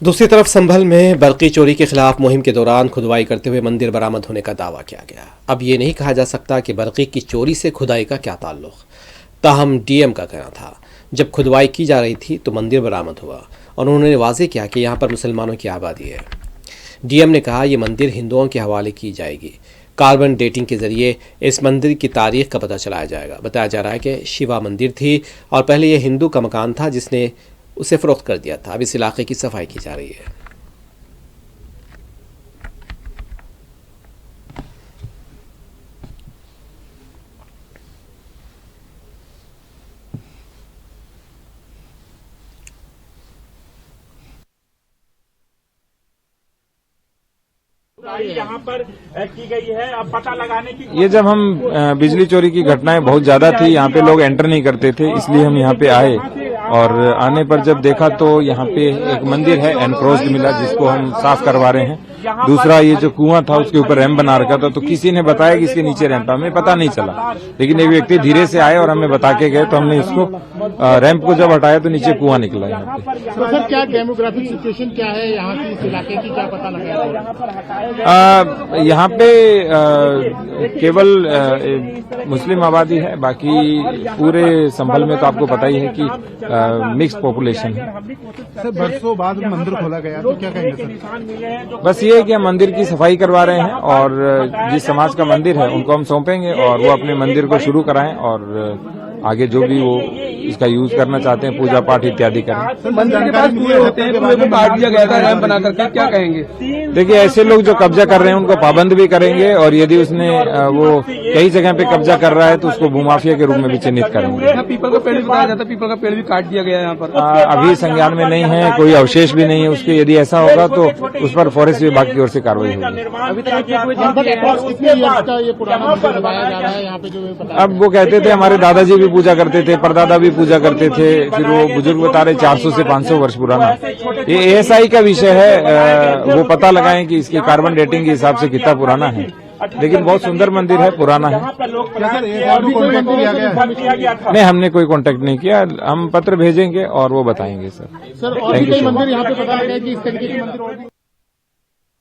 दूसरी तरफ संभल में बरकी चोरी के खिलाफ मुहिम के दौरान खुदवाई करते हुए मंदिर बरामद होने का दावा किया गया। अब ये नहीं कहा जा सकता कि बरकी की चोरी से खुदाई का क्या ताल्लुक। ताहम डीएम का कहना था जब खुदवाई की जा रही थी तो मंदिर बरामद हुआ और उन्होंने वाजे किया कि यहाँ पर मुसलमानों की आबादी है। डीएम ने कहा ये मंदिर हिंदुओं के हवाले की जाएगी। कार्बन डेटिंग के जरिए इस मंदिर की तारीख का पता चलाया जाएगा। बताया जा रहा है कि शिवा मंदिर थी और पहले यह हिंदू का मकान था जिसने उसे फरोख्त कर दिया था। अब इस इलाके की सफाई की जा रही है। यहाँ पर की गई है अब पता लगाने की। ये जब हम बिजली चोरी की घटनाएं बहुत ज्यादा थी, यहाँ पे लोग एंटर नहीं करते थे, इसलिए हम यहाँ पे आए और आने पर जब देखा तो यहाँ पे एक मंदिर है एनक्रोच्ड मिला जिसको हम साफ करवा रहे हैं। दूसरा ये जो कुआं था उसके ऊपर रैंप बना रखा था, तो किसी ने बताया कि इसके नीचे रैंप, हमें पता नहीं चला, लेकिन एक व्यक्ति धीरे से आए और हमें बता के गए तो हमने इसको रैंप को जब हटाया तो नीचे कुआं निकला यहाँ पे। तो सर क्या डेमोग्राफिक सिचुएशन क्या है यहाँ की, इस इलाके की, क्या पता लगा? यहाँ पे केवल मुस्लिम आबादी है, बाकी पूरे संभल में तो आपको पता ही है कि मिक्स पॉपुलेशन है। सर बरसों बाद मंदिर खोला गया तो क्या कहेंगे सर? बस ये है कि हम मंदिर की सफाई करवा रहे हैं और जिस समाज का मंदिर है उनको हम सौंपेंगे और वो अपने मंदिर को शुरू कराएं और आगे जो भी वो इसका यूज करना चाहते हैं, पूजा पाठ इत्यादि करें। मंदिर के पास पूरे होते हैं, पूरे को काट दिया गया था रैंप बना करके, क्या कहेंगे? देखिए ऐसे लोग जो कब्जा कर रहे हैं उनको पाबंद भी करेंगे और यदि उसने वो कई जगह पे कब्जा कर रहा है तो उसको भूमाफिया के रूप में भी चिन्हित करेंगे। पीपल का पेड़ भी बताया जाता है, पीपल का पेड़ भी काट दिया गया है यहाँ पर। अभी संज्ञान में नहीं है, कोई अवशेष भी नहीं है उसके। यदि ऐसा होगा तो उस पर फॉरेस्ट विभाग की ओर से कार्रवाई होगी। अभी तक कितने ईयर्स का ये पुराना मंदिर बनाया जा रहा है यहाँ पे जो अब वो कहते थे हमारे दादाजी भी पूजा करते थे, परदादा भी पूजा करते थे, फिर वो बुजुर्ग बता रहे 400 से 500 वर्ष पुराना। ये एएसआई का विषय है, वो पता लगाएं कि इसकी कार्बन डेटिंग के हिसाब से कितना पुराना है, लेकिन बहुत सुंदर मंदिर है, पुराना है। नहीं, हमने कोई कांटेक्ट नहीं किया, हम पत्र भेजेंगे और वो बताएंगे सर। और भी कई मंदिर यहाँ पे पता लगा है कि इस तरीके के मंदिर और भी